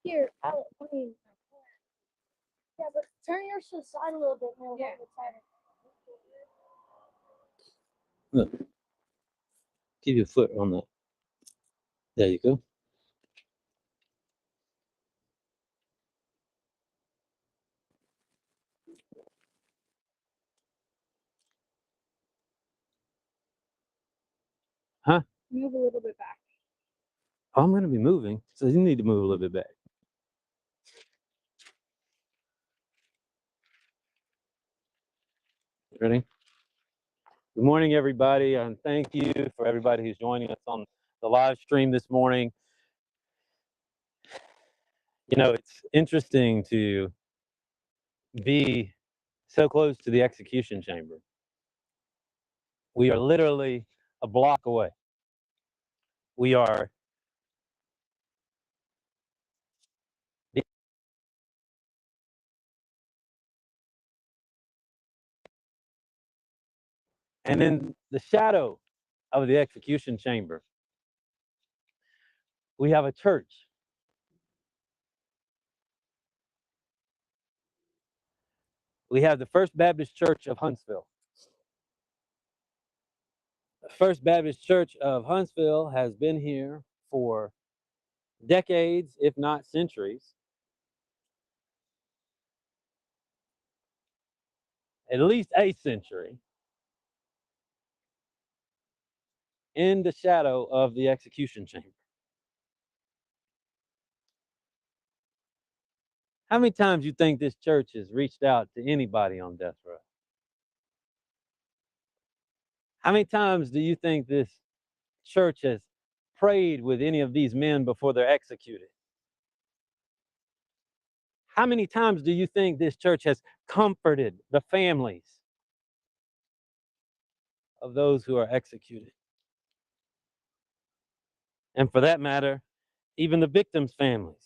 Here, I mean, yeah, but turn yours to the side a little bit. And yeah. Look, keep your foot on that. There you go. Huh? Move a little bit back. I'm going to be moving, so you need to move a little bit back. Ready? Good morning, everybody, and thank you for everybody who's joining us on the live stream this morning. You know, it's interesting to be so close to the execution chamber. We are literally a block away. We are and in the shadow of the execution chamber, we have a church. We have the First Baptist Church of Huntsville. The First Baptist Church of Huntsville has been here for decades, if not centuries. At least a century, in the shadow of the execution chamber. How many times do you think this church has reached out to anybody on death row? How many times do you think this church has prayed with any of these men before they're executed? How many times do you think this church has comforted the families of those who are executed? And for that matter, even the victims' families.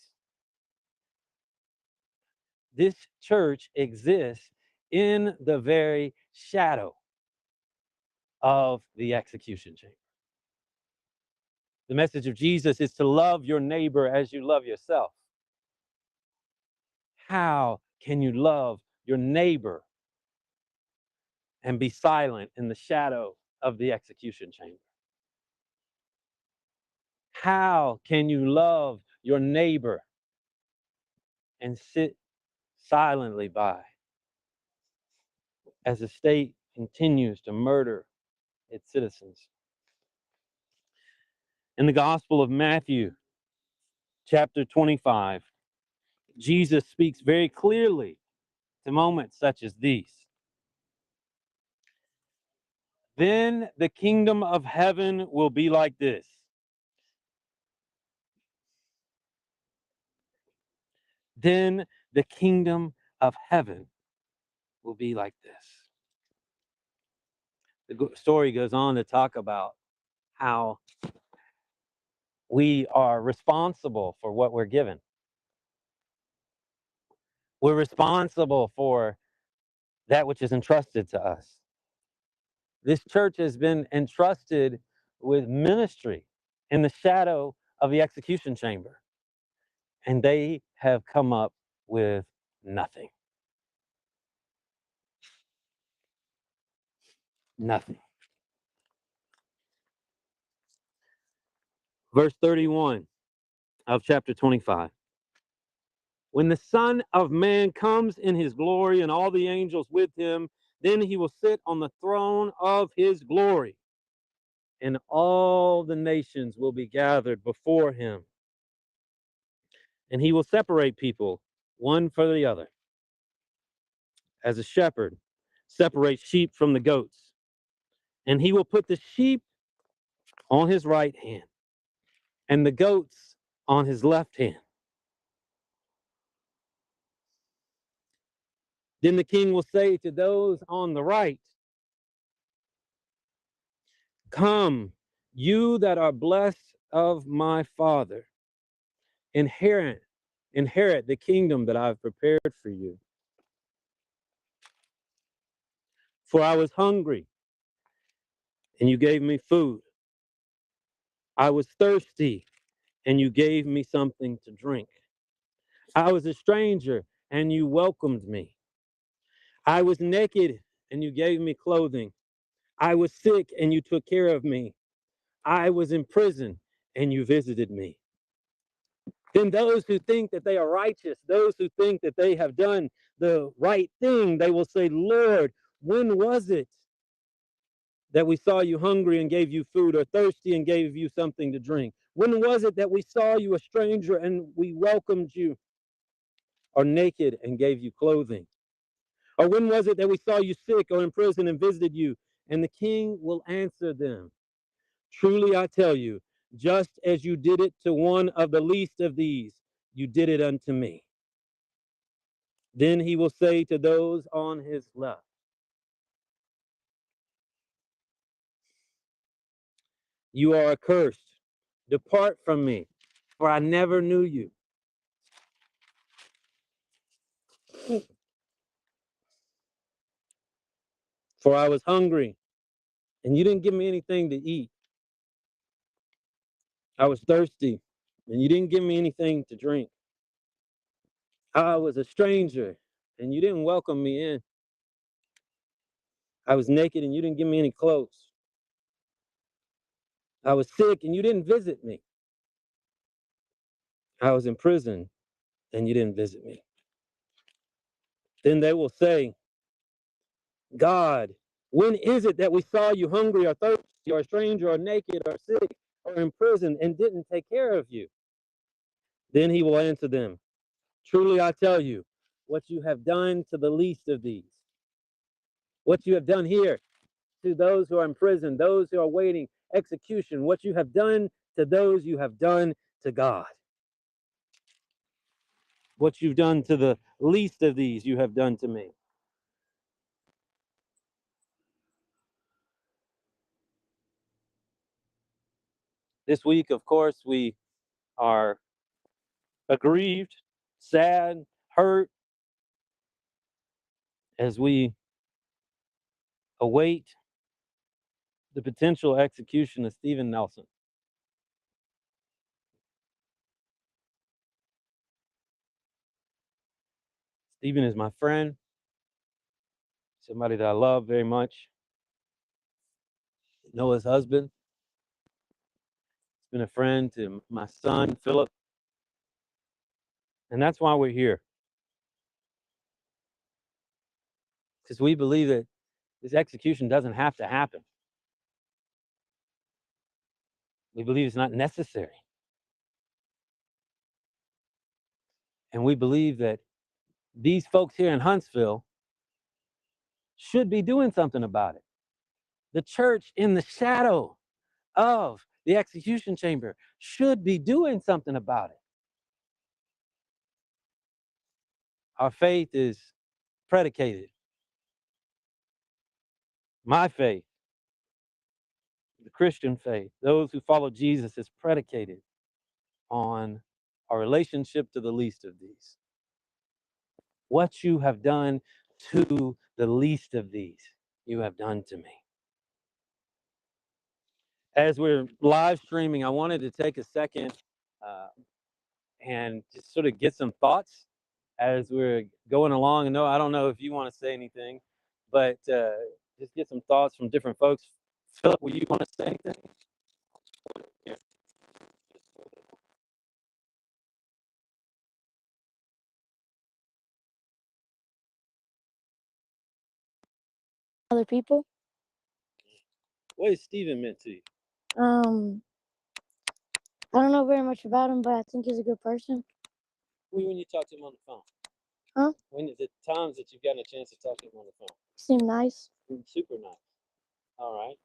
This church exists in the very shadow of the execution chamber. The message of Jesus is to love your neighbor as you love yourself. How can you love your neighbor and be silent in the shadow of the execution chamber? How can you love your neighbor and sit silently by as the state continues to murder its citizens? In the Gospel of Matthew, chapter 25, Jesus speaks very clearly to moments such as these. Then the kingdom of heaven will be like this. Then the kingdom of heaven will be like this. The story goes on to talk about how we are responsible for what we're given. We're responsible for that which is entrusted to us. This church has been entrusted with ministry in the shadow of the execution chamber, and they have come up with nothing. Nothing. Verse 31 of chapter 25. When the Son of Man comes in his glory and all the angels with him, then he will sit on the throne of his glory, and all the nations will be gathered before him. And he will separate people one from the other, as a shepherd separates sheep from the goats. And he will put the sheep on his right hand and the goats on his left hand. Then the king will say to those on the right, "Come, you that are blessed of my Father, inherit the kingdom that I've prepared for you. For I was hungry, and you gave me food. I was thirsty, and you gave me something to drink. I was a stranger, and you welcomed me. I was naked, and you gave me clothing. I was sick, and you took care of me. I was in prison, and you visited me. Then those who think that they are righteous, those who think that they have done the right thing, they will say, Lord, when was it that we saw you hungry and gave you food, or thirsty and gave you something to drink? When was it that we saw you a stranger and we welcomed you, or naked and gave you clothing? Or when was it that we saw you sick or in prison and visited you? And the king will answer them, truly I tell you, just as you did it to one of the least of these, you did it unto me. Then he will say to those on his left, you are accursed. Depart from me, for I never knew you. For I was hungry, and you didn't give me anything to eat. I was thirsty, and you didn't give me anything to drink. I was a stranger, and you didn't welcome me in. I was naked, and you didn't give me any clothes. I was sick, and you didn't visit me. I was in prison, and you didn't visit me. Then they will say, God, when is it that we saw you hungry or thirsty or a stranger or naked or sick or in prison and didn't take care of you? Then he will answer them, truly I tell you, what you have done to the least of these, what you have done here to those who are in prison, those who are waiting execution, what you have done to those you have done to God. What you've done to the least of these, you have done to me. This week, of course, we are aggrieved, sad, hurt as we await the potential execution of Steven Nelson. Steven is my friend, somebody that I love very much. Noah's husband. He's been a friend to my son, Philip. And that's why we're here. Because we believe that this execution doesn't have to happen. We believe it's not necessary. And we believe that these folks here in Huntsville should be doing something about it. The church in the shadow of the execution chamber should be doing something about it. Our faith is predicated. My faith, the Christian faith, those who follow Jesus, is predicated on our relationship to the least of these. What you have done to the least of these, you have done to me. As we're live streaming, I wanted to take a second and just sort of get some thoughts as we're going along. And no, I don't know if you want to say anything, but just get some thoughts from different folks. Philip, will you want to say anything? Yeah. Other people. What has Steven meant to you? I don't know very much about him, but I think he's a good person. When you talk to him on the phone? Huh? When the times that you've gotten a chance to talk to him on the phone? Seem nice. Super nice. All right.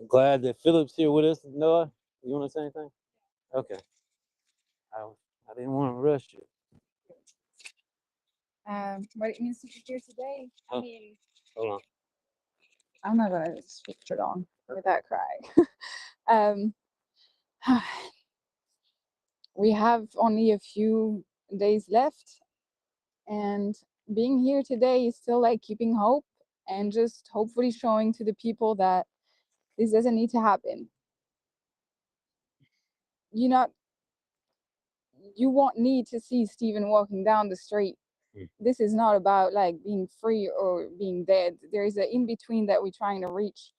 I'm glad that Philip's here with us. Noah, you want to say anything? Okay. I didn't want to rush you. What it means to be here today. Oh. I mean, Hold on. I'm not gonna switch it on without crying. We have only a few days left, and being here today is still like keeping hope and just hopefully showing to the people that this doesn't need to happen. you won't need to see Stephen walking down the street. This is not about like being free or being dead. There is an in between that we're trying to reach.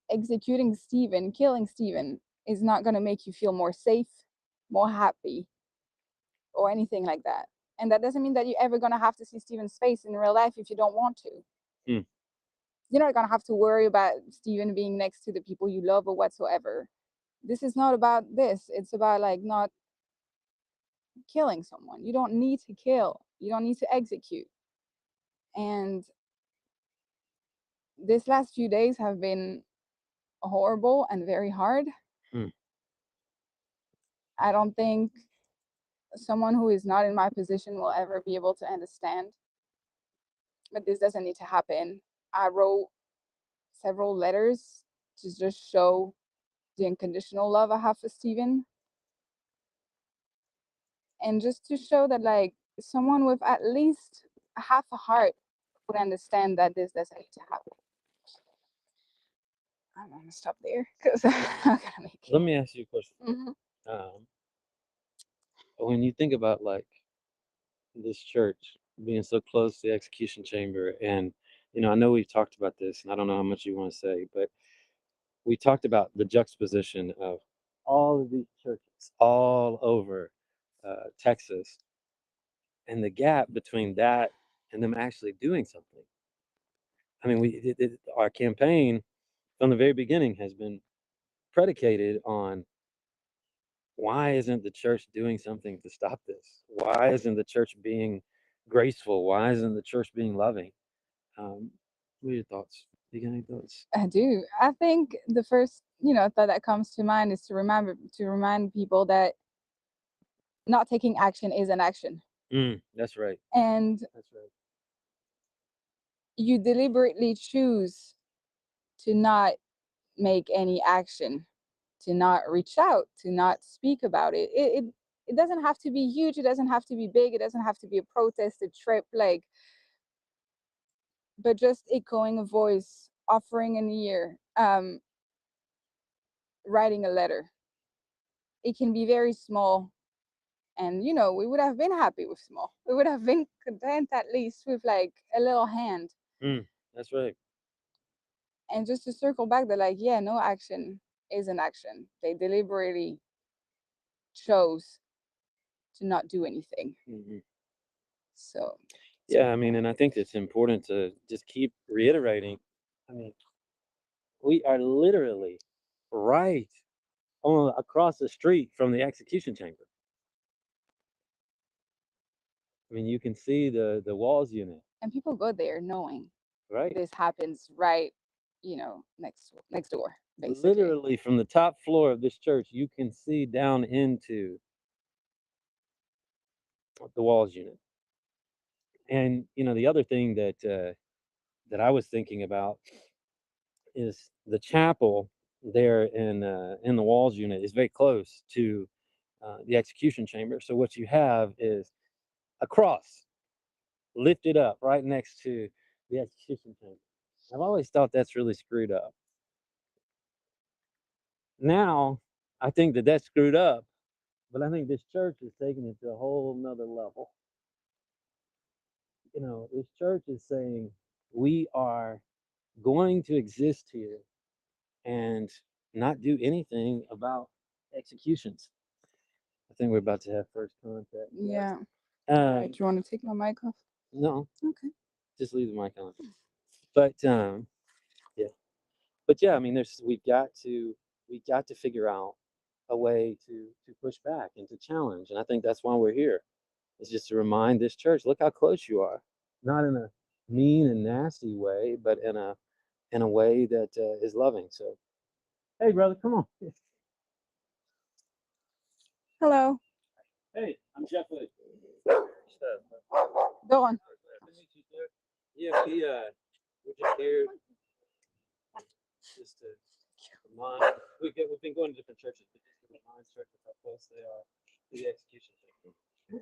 Executing Stephen, killing Stephen is not going to make you feel more safe, more happy, or anything like that. And that doesn't mean that you're ever going to have to see Stephen's face in real life if you don't want to. You're not going to have to worry about Stephen being next to the people you love or whatsoever. This is not about this. It's about like not killing someone. You don't need to kill. You don't need to execute. And this last few days have been horrible and very hard. I don't think someone who is not in my position will ever be able to understand. But this doesn't need to happen. I wrote several letters to just show the unconditional love I have for Stephen. And just to show that like someone with at least half a heart would understand that this doesn't need to happen. I'm gonna stop there because I gotta make it. Let me ask you a question. When you think about like this church being so close to the execution chamber, and I know we've talked about this, and I don't know how much you want to say, but we talked about the juxtaposition of all of these churches all over Texas, and the gap between that and them actually doing something. I mean, our campaign from the very beginning has been predicated on, why isn't the church doing something to stop this? Why isn't the church being graceful? Why isn't the church being loving? What are your thoughts? Do you got any thoughts? I do. I think the first, thought that comes to mind is to remind people that not taking action is an action. That's right. And That's right. You deliberately choose to not make any action, to not reach out, to not speak about it. It doesn't have to be huge. It doesn't have to be big. It doesn't have to be a protest, a trip, but just echoing a voice, offering an ear, writing a letter. It can be very small. And, we would have been happy with small. We would have been content at least with like a little hand. That's right. And just to circle back, that no action is an action. They deliberately chose to not do anything. So. Yeah, I mean, and I think it's important to just keep reiterating. I mean, we are literally right across the street from the execution chamber. I mean, you can see the walls unit. And people go there knowing right this happens right, next door, basically. Literally from the top floor of this church, you can see down into the walls unit. And the other thing that I was thinking about is the chapel there in the walls unit is very close to the execution chamber. So what you have is a cross lifted up right next to the execution chamber. I've always thought that's really screwed up. Now, I think that that's screwed up, but I think this church is taking it to a whole nother level. This church is saying, we are going to exist here and not do anything about executions. I think we're about to have first contact. Yeah. Do you want to take my mic off? No. Okay. Just leave the mic on. But yeah. I mean, we've got to figure out a way to push back and to challenge, and I think that's why we're here. It's just to remind this church, look how close you are, not in a mean and nasty way, but in a way that is loving. So, hey, brother, come on. Hello. Hey, I'm Jeff Lee. Go on. Yeah, we're just here just to remind. We've been going to different churches, but just to remind churches how close they are to the execution chamber and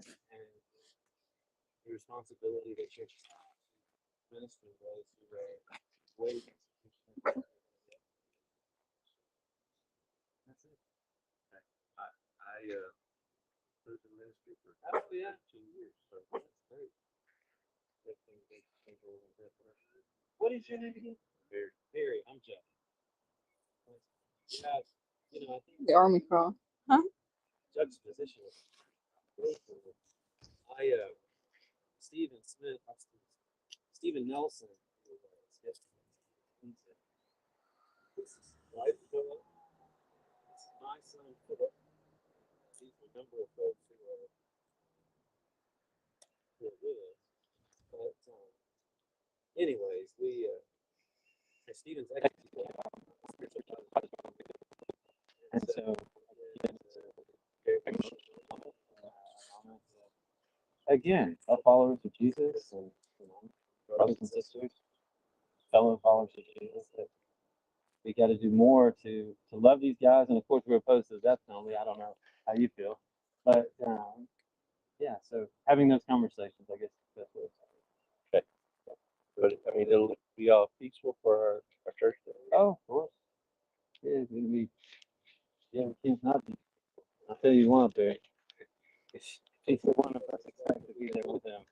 the responsibility that churches have to minister to those who are waiting. That's it. prison ministry for actually 2 years. So that's great. What is your name again? Barry. Barry. I'm Jeff. Yeah, I think The Army Crawl. Huh? juxtaposition is really cool. Stephen Smith, Stephen Nelson, who is he said, this is life Philip. This is my son Philip. These are a number of folks who are with us. But anyways, Stephen's actually and so again, followers of Jesus and brothers and sisters, fellow followers of Jesus, that we got to do more to love these guys. And of course, we're opposed to the death penalty. I don't know how you feel, but yeah. So having those conversations, I guess, that's what it's like. Okay. But I mean, it'll be all peaceful for our church. Oh, of course. Yeah, we can't not be. I'll tell you one, Barry. If the one of us expect to be there with them,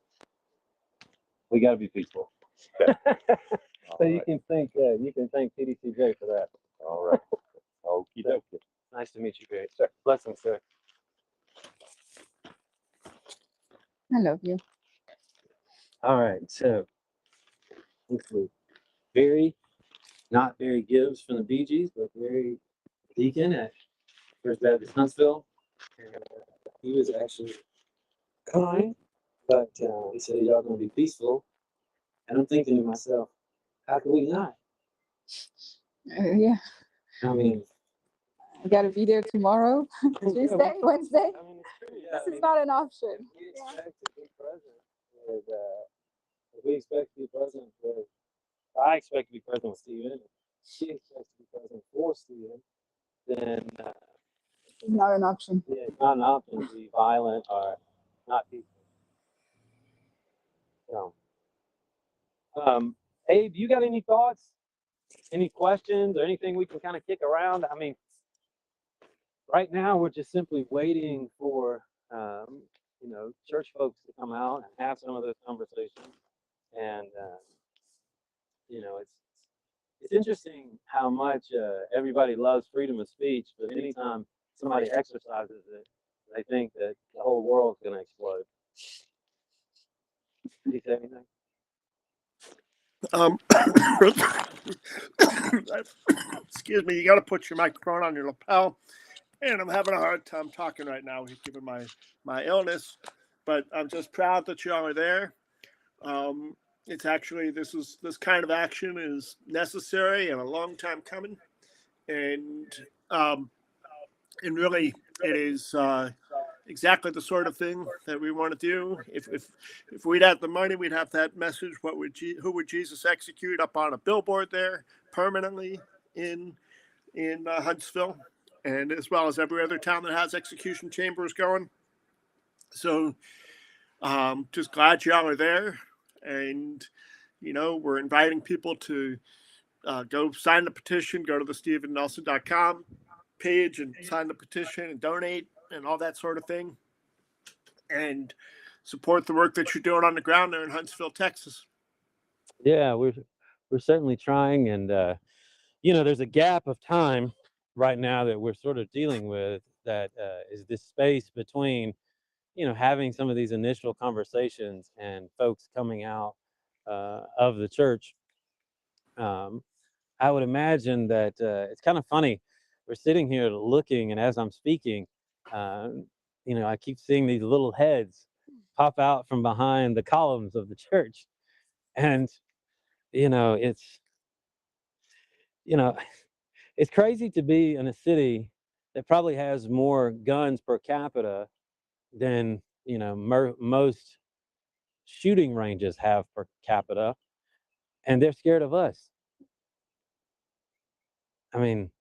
we got to be peaceful. So you can thank PDCJ for that. All right. Okie dokie. Nice to meet you, Barry. Sir. Blessings, sir. I love you. All right, so let's see. Not Barry Gibbs from the Bee Gees, but Barry Deacon at First Baptist Huntsville. And, he was actually kind, but he said y'all gonna be peaceful. And I'm thinking to myself, how can we not? Yeah, I mean, I gotta be there tomorrow, Tuesday, Wednesday. I mean, it's true. Yeah, This is not an option. we expect to be present with. If we expect to be present with. I expect to be present with Stephen. She expects to be present for Stephen. Then Not an option. yeah, it's not an option to be violent or not peaceful. So, Abe, you got any thoughts, any questions, or anything we can kind of kick around? I mean, right now we're just simply waiting for church folks to come out and have some of those conversations, and it's interesting how much everybody loves freedom of speech, but anytime somebody exercises it, they think that the whole world's going to explode. Did you say anything? Excuse me, you got to put your microphone on your lapel. And I'm having a hard time talking right now given my illness, but I'm just proud that y'all are there. It's actually, this kind of action is necessary and a long time coming. And really it is exactly the sort of thing that we want to do. If we'd had the money, we'd have that message. Who would Jesus execute up on a billboard there permanently in Huntsville, and as well as every other town that has execution chambers going. So just glad y'all are there, and we're inviting people to go sign the petition, go to the StephenNelson.com page and sign the petition and donate and all that sort of thing, and support the work that you're doing on the ground there in Huntsville, Texas. Yeah, we're certainly trying, and there's a gap of time right now that we're sort of dealing with, that is this space between having some of these initial conversations and folks coming out of the church. I would imagine that it's kind of funny. We're sitting here looking, and as I'm speaking, I keep seeing these little heads pop out from behind the columns of the church, and it's it's crazy to be in a city that probably has more guns per capita than most shooting ranges have per capita, and they're scared of us. I mean,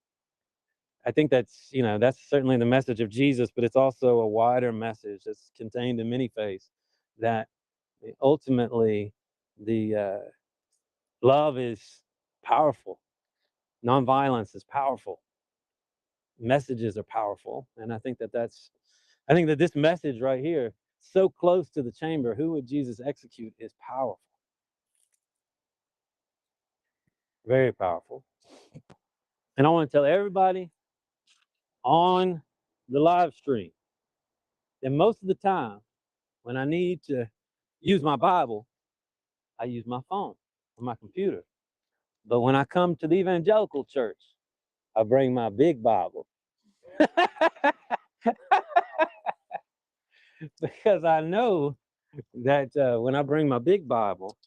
I think that's certainly the message of Jesus, but it's also a wider message that's contained in many faiths, that ultimately the love is powerful, nonviolence is powerful, messages are powerful, and I think that's I think that this message right here, so close to the chamber, who would Jesus execute, is powerful. Very powerful. And I want to tell everybody on the live stream that most of the time when I need to use my Bible, I use my phone or my computer. But when I come to the evangelical church, I bring my big Bible. Because I know that when I bring my big Bible,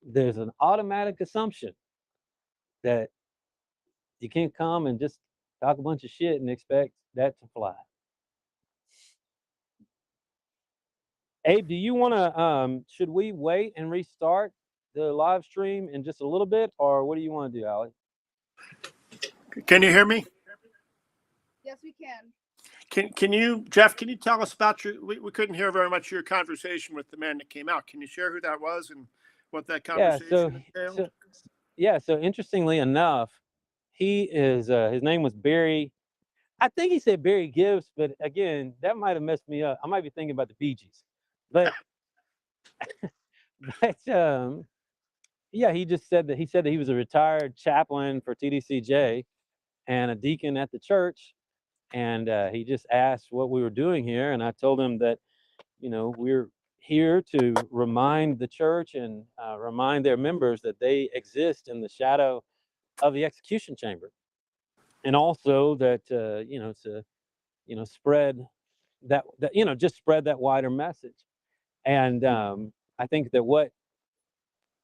there's an automatic assumption that you can't come and just talk a bunch of shit and expect that to fly. Abe, do you want to, should we wait and restart the live stream in just a little bit, or what do you want to do, Allie? Can you hear me? Yes, we can. Can you, Jeff, can you tell us about we couldn't hear very much of your conversation with the man that came out. Can you share who that was and what that conversation entailed? So interestingly enough, he is, his name was Barry. I think he said Barry Gibbs, but again, that might have messed me up. I might be thinking about the Bee Gees. But, yeah, he said that he was a retired chaplain for TDCJ and a deacon at the church. And he just asked what we were doing here. And I told him that, we're here to remind the church and remind their members that they exist in the shadow of the execution chamber. And also that, to, spread that, just spread that wider message. And I think that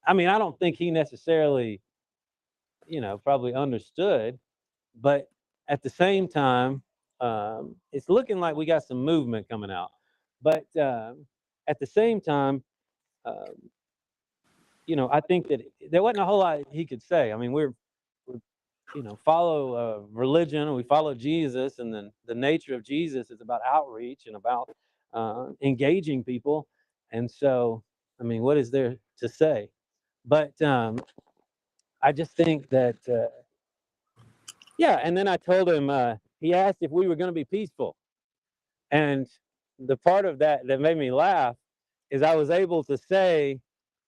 I don't think he necessarily, probably understood, but at the same time, it's looking like we got some movement coming out. But at the same time, I think that there wasn't a whole lot he could say. I mean, we're follow religion, and we follow Jesus, and then the nature of Jesus is about outreach and about engaging people. And so, I mean, what is there to say? But I just think that, yeah. And then I told him, he asked if we were going to be peaceful. And the part of that made me laugh is I was able to say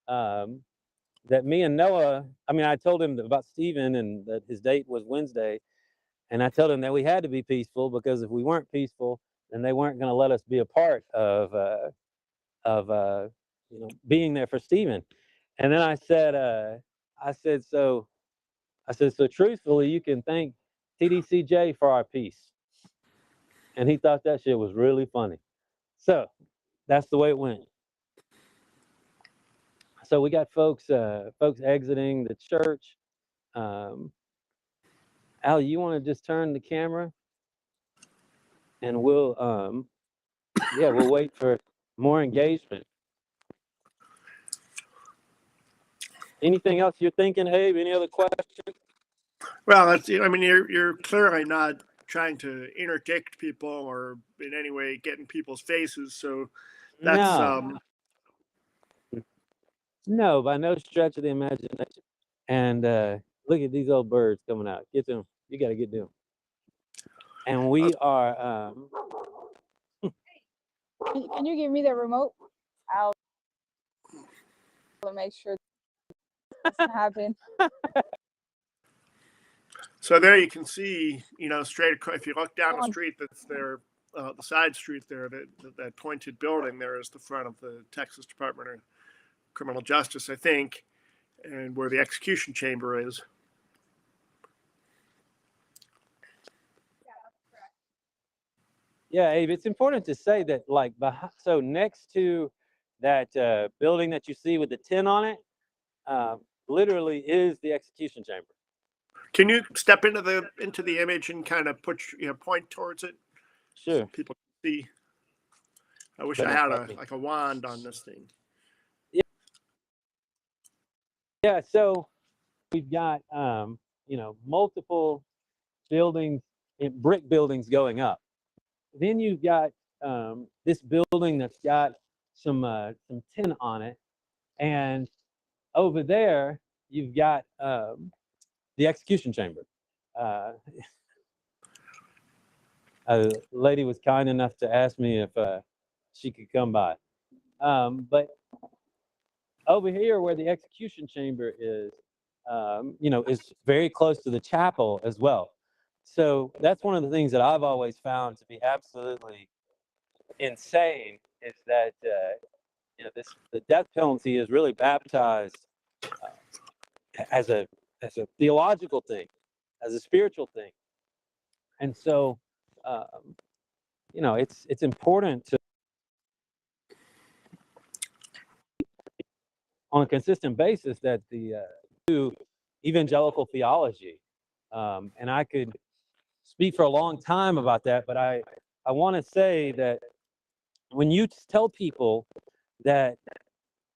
that me and Noah, I told him about Stephen and that his date was Wednesday. And I told him that we had to be peaceful because if we weren't peaceful, then they weren't going to let us be a part of being there for Stephen. And then I said, so truthfully, you can thank TDCJ for our peace. And he thought that shit was really funny. So that's the way it went. So we got folks exiting the church. Al, you want to just turn the camera, and we'll wait for more engagement. Anything else you're thinking, Abe? Any other questions? Well, you're clearly not trying to interdict people or in any way get in people's faces. So that's no, by no stretch of the imagination. And look at these old birds coming out. Get them. You got to get them. And we are. Can you give me the remote? I'll make sure this doesn't happen. So there you can see, straight across, if you look down the street, that's there, the side street there, that pointed building there is the front of the Texas Department of Criminal Justice, I think, and where the execution chamber is. Yeah, Abe, it's important to say that, so next to that building that you see with the 10 on it, literally is the execution chamber. Can you step into the image and kind of point towards it? Sure. So people can see. I wish I had a wand on this thing. Yeah. So we've got multiple buildings, brick buildings going up. Then you've got this building that's got some tin on it, and over there you've got the execution chamber. a lady was kind enough to ask me if she could come by. But over here where the execution chamber is, is very close to the chapel as well. So that's one of the things that I've always found to be absolutely insane is that the death penalty is really baptized as a theological thing, as a spiritual thing, and so it's important to, on a consistent basis, that the evangelical theology, and I could speak for a long time about that, but I want to say that when you tell people that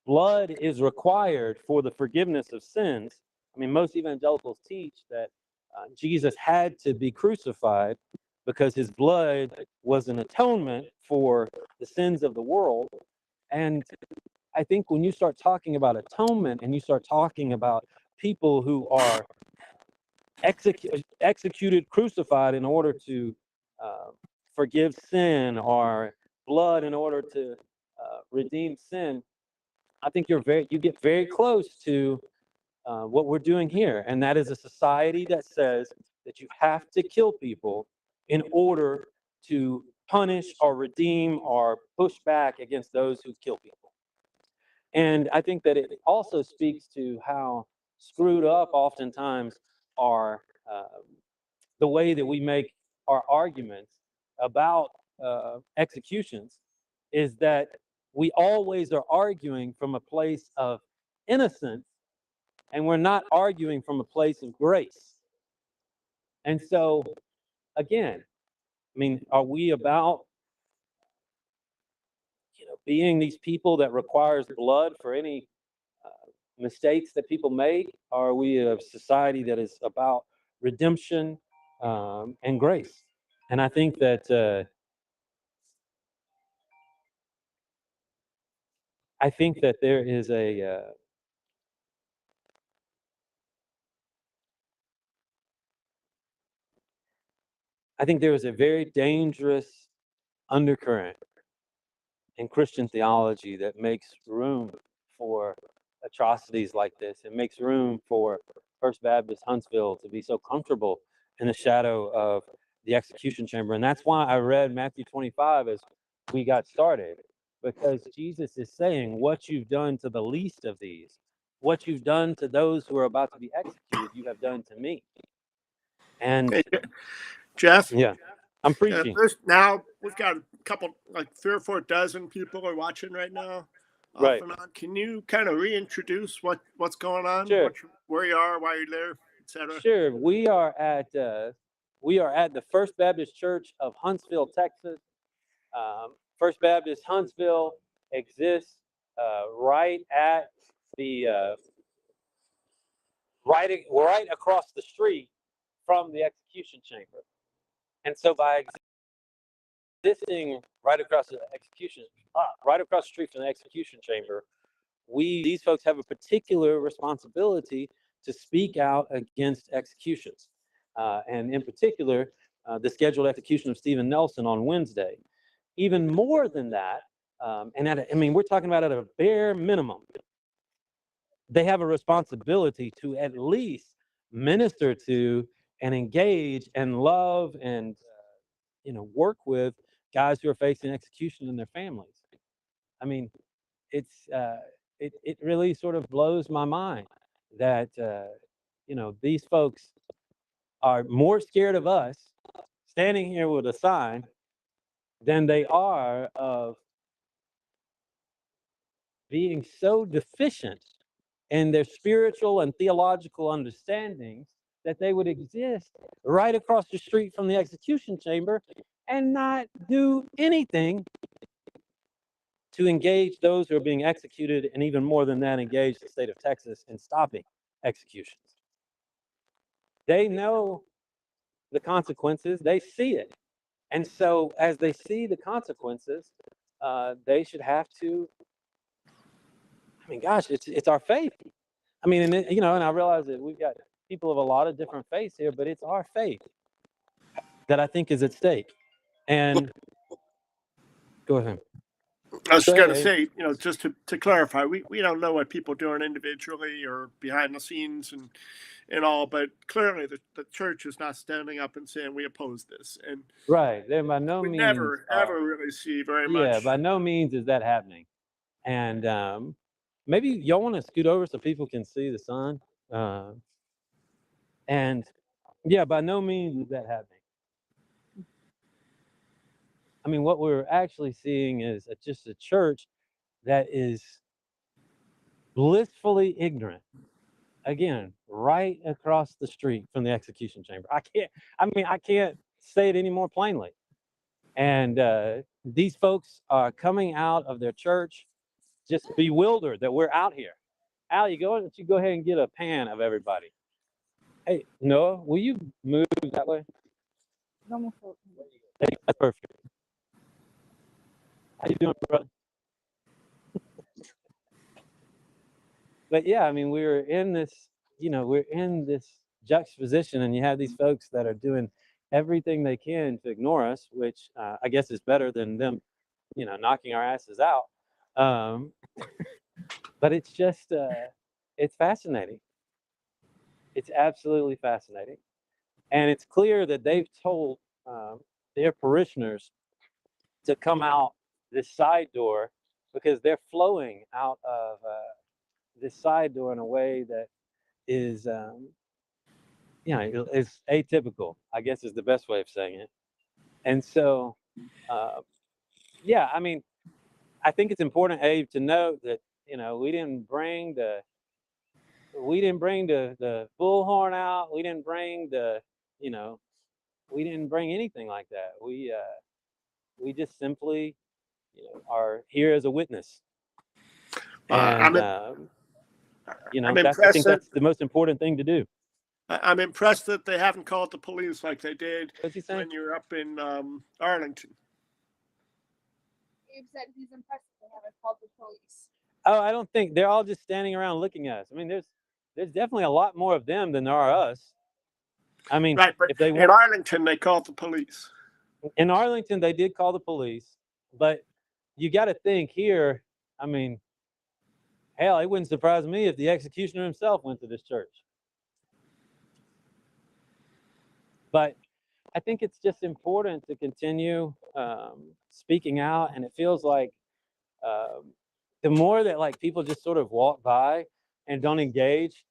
blood is required for the forgiveness of sins, I mean, most evangelicals teach that Jesus had to be crucified because his blood was an atonement for the sins of the world. And I think when you start talking about atonement and you start talking about people who are executed, crucified in order to forgive sin, or blood in order to redeem sin, I think you get very close to what we're doing here, and that is a society that says that you have to kill people in order to punish or redeem or push back against those who kill people. And I think that it also speaks to how screwed up oftentimes are the way that we make our arguments about executions, is that we always are arguing from a place of innocence, and we're not arguing from a place of grace. And so, again, I mean, are we about being these people that requires blood for any mistakes that people make? Or are we a society that is about redemption and grace? And I think that there is a very dangerous undercurrent in Christian theology that makes room for atrocities like this. It makes room for First Baptist Huntsville to be so comfortable in the shadow of the execution chamber. And that's why I read Matthew 25 as we got started, because Jesus is saying, what you've done to the least of these, what you've done to those who are about to be executed, you have done to me. And Hey, Jeff? yeah, I'm preaching. Now we've got a couple, like 3 or 4 dozen people are watching right now. Right. Can you kind of reintroduce what's going on? Sure. Where you are, why you're there, etc.? Sure. We are at the First Baptist Church of Huntsville, Texas. First Baptist Huntsville exists right at the right across the street from the execution chamber. And so by existing right across the street from the execution chamber, these folks have a particular responsibility to speak out against executions, and in particular, the scheduled execution of Stephen Nelson on Wednesday. Even more than that, we're talking about at a bare minimum, they have a responsibility to at least minister to and engage and love and work with guys who are facing execution in their families. I mean, it really sort of blows my mind that these folks are more scared of us standing here with a sign than they are of being so deficient in their spiritual and theological understandings that they would exist right across the street from the execution chamber and not do anything to engage those who are being executed, and even more than that, engage the state of Texas in stopping executions. They know the consequences, they see it. And so as they see the consequences, they should have to, it's our faith. And I realize that we've got people of a lot of different faiths here, but it's our faith that I think is at stake. And go ahead. I was Go going to ahead. say, you know, just to clarify, we don't know what people are doing individually or behind the scenes and all, but clearly the church is not standing up and saying we oppose this. And Right. There by no we means never, are, ever really see very yeah, much. by no means is that happening. And maybe y'all want to scoot over so people can see the sun. And yeah, by no means is that happening. I mean, what we're actually seeing is just a church that is blissfully ignorant. Again, right across the street from the execution chamber. I can't say it any more plainly. And these folks are coming out of their church just bewildered that we're out here. Al, you go ahead and get a pan of everybody. Hey, Noah, will you move that way? That's perfect. How you doing, brother? But yeah, I mean, we're in this juxtaposition, and you have these folks that are doing everything they can to ignore us, which I guess is better than them, knocking our asses out. But it's just, it's fascinating. It's absolutely fascinating. And it's clear that they've told their parishioners to come out this side door because they're flowing out of this side door in a way that is, is atypical, I guess is the best way of saying it. And so, yeah, I mean, I think it's important, Abe, to note that, we didn't bring the bullhorn out. We didn't bring we didn't bring anything like that. We just simply, are here as a witness. And, I'm I impressed think that's the most important thing to do. I'm impressed that they haven't called the police like they did What's he saying? when you're up in Arlington. Abe said he's impressed that they haven't called the police. Oh, I don't think they're all just standing around looking at us. I mean, there's definitely a lot more of them than there are us. I mean, Right, but if they in Arlington, they called the police. In Arlington, they did call the police, but you got to think here. I mean, hell, it wouldn't surprise me if the executioner himself went to this church. But I think it's just important to continue speaking out, and it feels like the more that like people just sort of walk by and don't engage,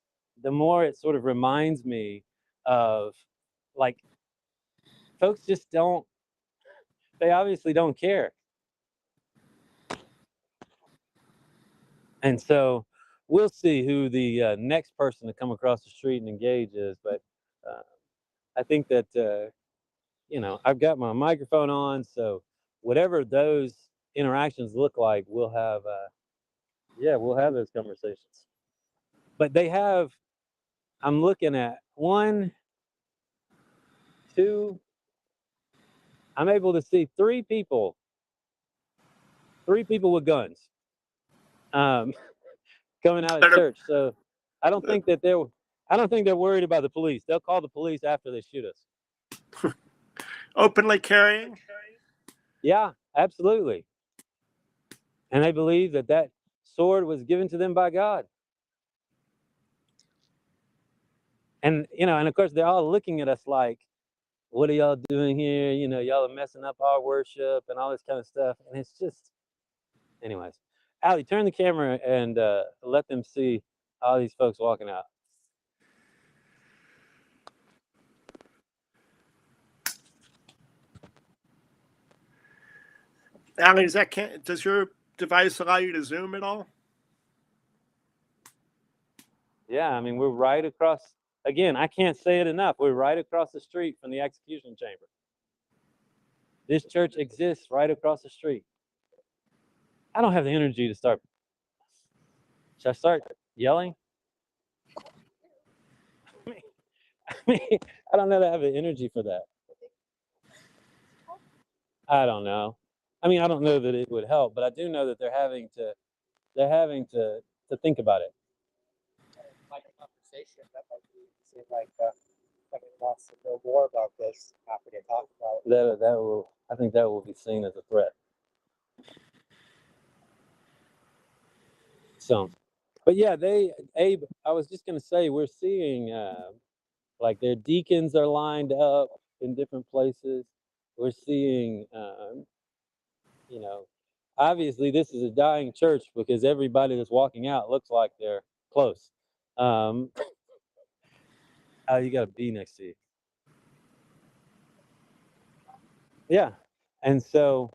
the more it sort of reminds me of like folks just don't. They obviously don't care. And so we'll see who the next person to come across the street and engage is. But I think that, I've got my microphone on. So whatever those interactions look like, we'll have those conversations. But I'm looking at 1, 2, I'm able to see 3 people with guns coming out of church. So I don't think they're worried about the police. They'll call the police after they shoot us. Openly carrying? Yeah, absolutely. And they believe that sword was given to them by God. And, and of course, they're all looking at us like, what are y'all doing here? Y'all are messing up our worship and all this kind of stuff. And it's just, anyways. Allie, turn the camera and let them see all these folks walking out. Allie, does your device allow you to zoom at all? Yeah, I mean, we're right across, again, I can't say it enough. We're right across the street from the execution chamber. This church exists right across the street. I don't have the energy to start. Should I start yelling? I don't know that I have the energy for that. I don't know. I mean, I don't know that it would help, but I do know that they're having to think about it. Like a conversation that might seem like somebody wants to know more about this after they talk about it. That will I think that will be seen as a threat. So, but yeah, Abe, I was just going to say, we're seeing like their deacons are lined up in different places. We're seeing, obviously this is a dying church because everybody that's walking out looks like they're close. Oh, you got a B next to you. Yeah. And so,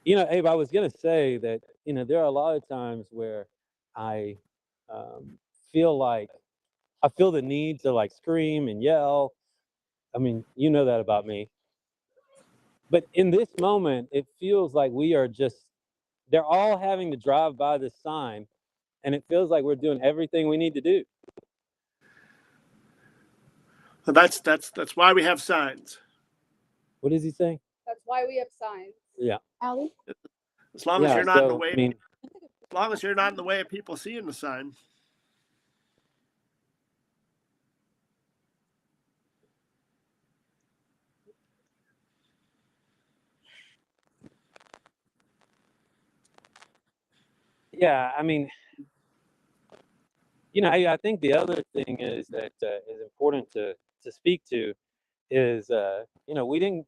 Abe, I was going to say that, there are a lot of times where I feel like I feel the need to like scream and yell. I mean, you know that about me. But in this moment, it feels like they're all having to drive by this sign, and it feels like we're doing everything we need to do. So that's why we have signs. What is he saying? That's why we have signs. Yeah. Allie? As long as you're not in the So, way, I mean, as long as you're not in the way of people seeing the sign. yeah, I mean, I think the other thing is that is important to speak to is, we didn't.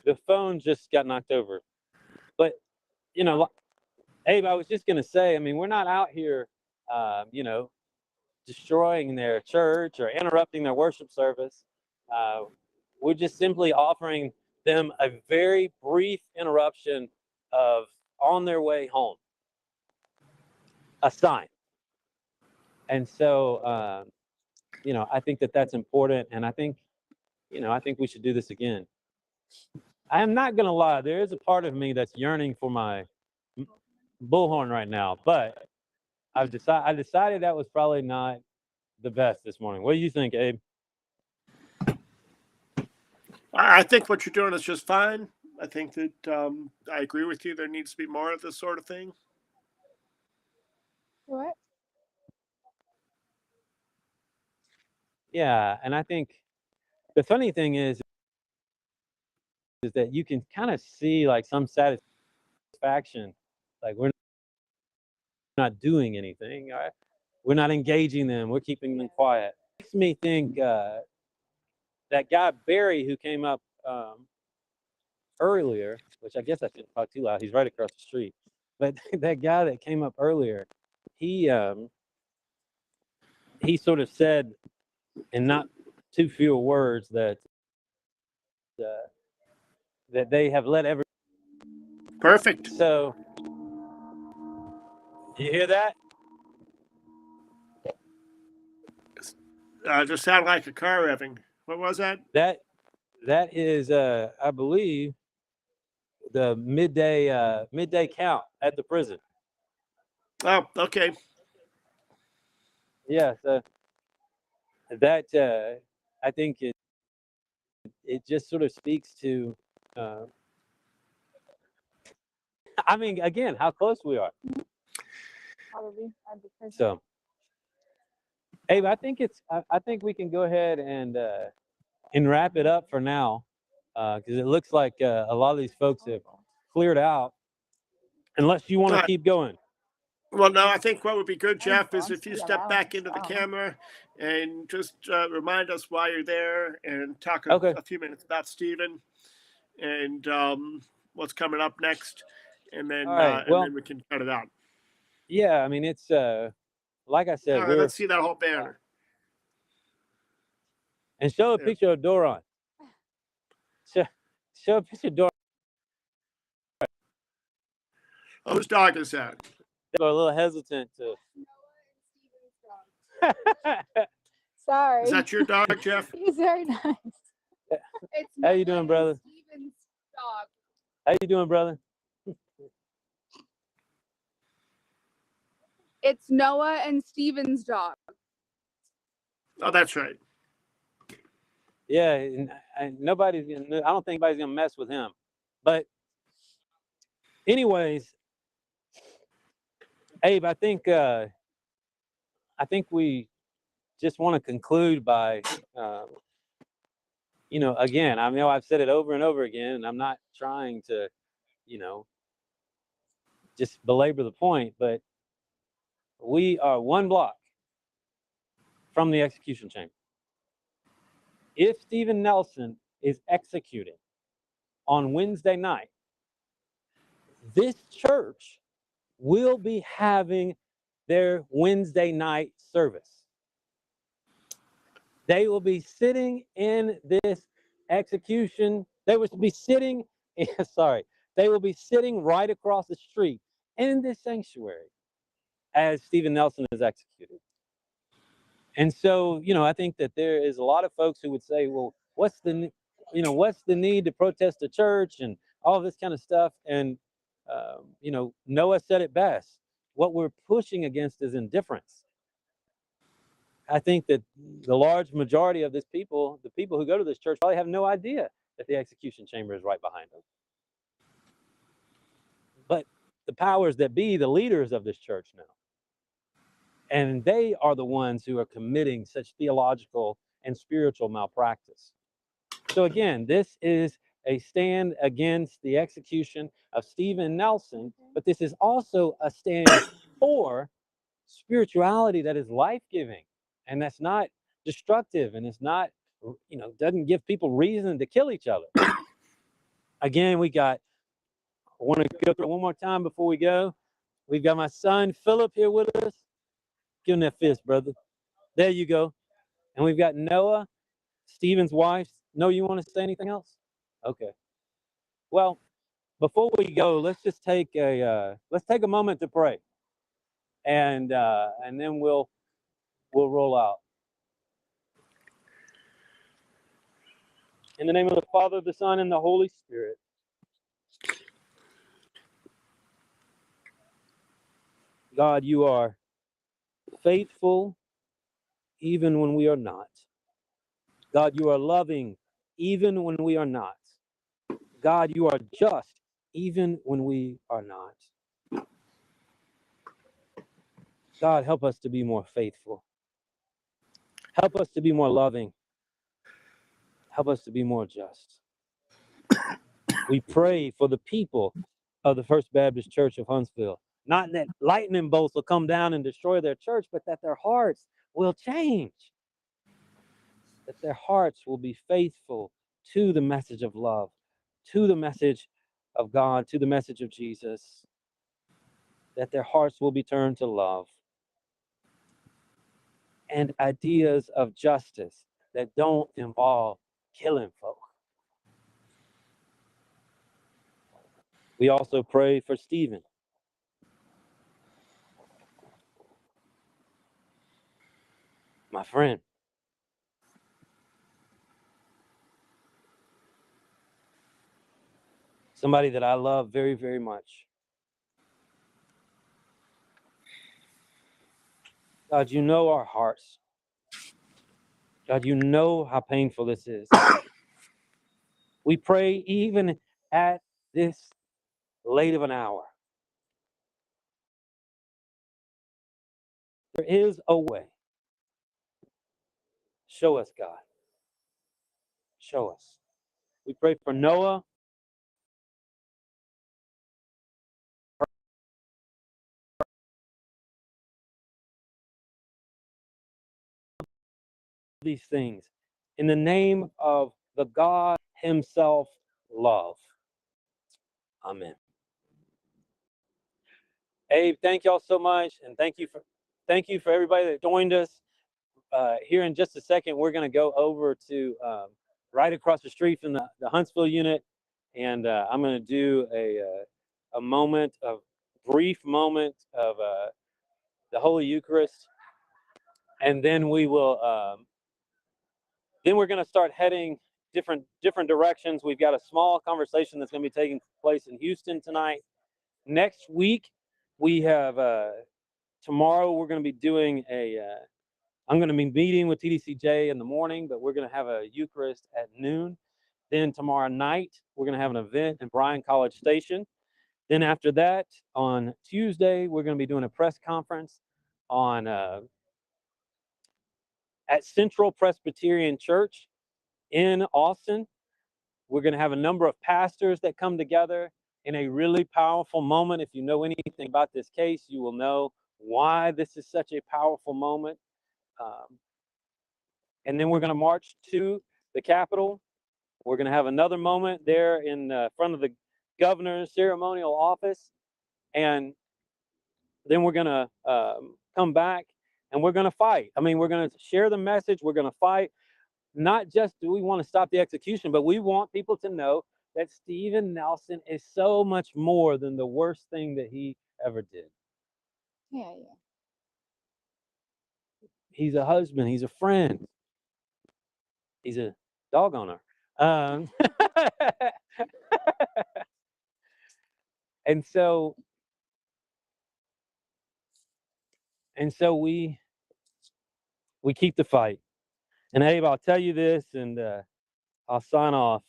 The phone just got knocked over. But, Abe, I was just going to say, I mean, we're not out here, destroying their church or interrupting their worship service. We're just simply offering them a very brief interruption of on their way home, a sign. And so, I think that that's important. And I think we should do this again. I am not going to lie. There is a part of me that's yearning for my bullhorn right now, but I decided that was probably not the best this morning. What do you think, Abe? I think what you're doing is just fine. I think that I agree with you. There needs to be more of this sort of thing. What? Yeah, and I think the funny thing is that you can kind of see like some satisfaction, like we're not doing anything, we're not engaging them, we're keeping them quiet. It makes me think that guy Barry who came up earlier, which I guess I shouldn't talk too loud. He's right across the street, but that guy that came up earlier, he sort of said, in not too few words, that they have let every. Perfect. So, you hear that? Just sounded like a car revving. What was that? That is, I believe, the midday count at the prison. Oh, okay. Yeah, so that I think it just sort of speaks to. I mean, again, how close we are. Probably at the prison. So, Abe, I think we can go ahead and wrap it up for now, because it looks like a lot of these folks have cleared out. Unless you want to keep going. Well, no, I think what would be good, Jeff, is if you step back into the camera and just remind us why you're there and talk a few minutes about Stephen and what's coming up next, and then then we can cut it out. Yeah, I mean, it's like I said. All right, let's see that whole banner. And show a picture of Doron. Show a picture of Doron. Whose dog is that? They were a little hesitant to. Sorry. Is that your dog, Jeff? He's very nice. It's How you doing, brother? Steven's dog. How you doing, brother? It's Noah and Steven's dog. Oh, that's right. Yeah, and I don't think anybody's gonna mess with him. But anyways, Abe, I think we just want to conclude by, again, I know I've said it over and over again, and I'm not trying to, just belabor the point, but we are one block from the execution chamber. If Steven Nelson is executed on Wednesday night, this church will be having their Wednesday night service. They will be sitting in this execution. They will be sitting, they will be sitting right across the street in this sanctuary as Steven Nelson is executed. And so, I think that there is a lot of folks who would say, well, what's the need to protest the church and all this kind of stuff? And, Noah said it best. What we're pushing against is indifference. I think that the large majority of the people who go to this church probably have no idea that the execution chamber is right behind them. But the powers that be, the leaders of this church know. And they are the ones who are committing such theological and spiritual malpractice. So again, this is a stand against the execution of Steven Nelson, but this is also a stand for spirituality that is life-giving and that's not destructive, and it's not, doesn't give people reason to kill each other. Again, I want to go through it one more time before we go. We've got my son Philip here with us. Give him that fist, brother. There you go. And we've got Noah, Stephen's wife. Noah, you want to say anything else? Okay. Well, before we go, let's just take a moment to pray, and then we'll roll out. In the name of the Father, the Son, and the Holy Spirit. God, you are faithful even when we are not. God, you are loving even when we are not. God, you are just even when we are not. God, help us to be more faithful. Help us to be more loving. Help us to be more just. We pray for the people of the First Baptist Church of Huntsville. Not that lightning bolts will come down and destroy their church, but that their hearts will change. That their hearts will be faithful to the message of love, to the message of God, to the message of Jesus. That their hearts will be turned to love and ideas of justice that don't involve killing folk. We also pray for Stephen. My friend. Somebody that I love very, very much. God, you know our hearts. God, you know how painful this is. We pray even at this late of an hour. There is a way. Show us, God. Show us. We pray for Noah. These things in the name of the God himself, love. Amen. Abe, thank y'all so much, and thank you for everybody that joined us. Here in just a second, we're going to go over to right across the street from the Huntsville unit, and I'm going to do a brief moment of the Holy Eucharist, and then we will. Then we're going to start heading different directions. We've got a small conversation that's going to be taking place in Houston tonight. Next week, we have tomorrow. We're going to be doing I'm going to be meeting with TDCJ in the morning, but we're going to have a Eucharist at noon. Then tomorrow night, we're going to have an event in Bryan College Station. Then after that, on Tuesday, we're going to be doing a press conference on at Central Presbyterian Church in Austin. We're going to have a number of pastors that come together in a really powerful moment. If you know anything about this case, you will know why this is such a powerful moment. And then we're going to march to the Capitol. We're going to have another moment there in front of the governor's ceremonial office. And then we're going to come back and we're going to fight. I mean, we're going to share the message. We're going to fight. Not just do we want to stop the execution, but we want people to know that Steven Nelson is so much more than the worst thing that he ever did. Yeah. He's a husband. He's a friend. He's a dog owner. And so we keep the fight. And Abe, I'll tell you this, and I'll sign off.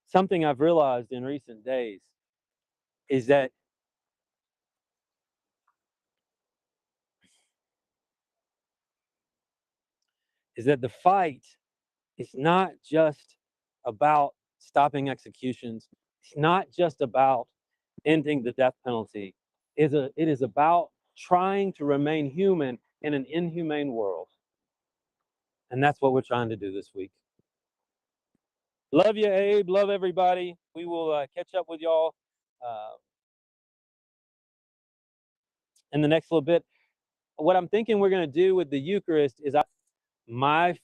Something I've realized in recent days is that the fight is not just about stopping executions. It's not just about ending the death penalty. It is about trying to remain human in an inhumane world. And that's what we're trying to do this week. Love you, Abe. Love everybody. We will catch up with y'all in the next little bit. What I'm thinking we're going to do with the Eucharist is my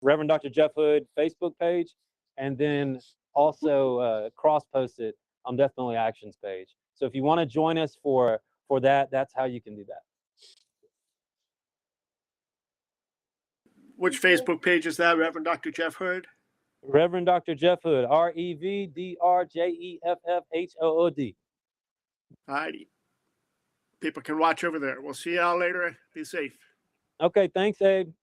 Reverend Dr. Jeff Hood Facebook page, and then also cross-post it on Death Penalty Actions page. So if you want to join us for that, that's how you can do that. Which Facebook page is that, Reverend Dr. Jeff Hood? Reverend Dr. Jeff Hood, REVDRJEFFHOOD. All righty. People can watch over there. We'll see y'all later. Be safe. Okay, thanks, Abe. Bye.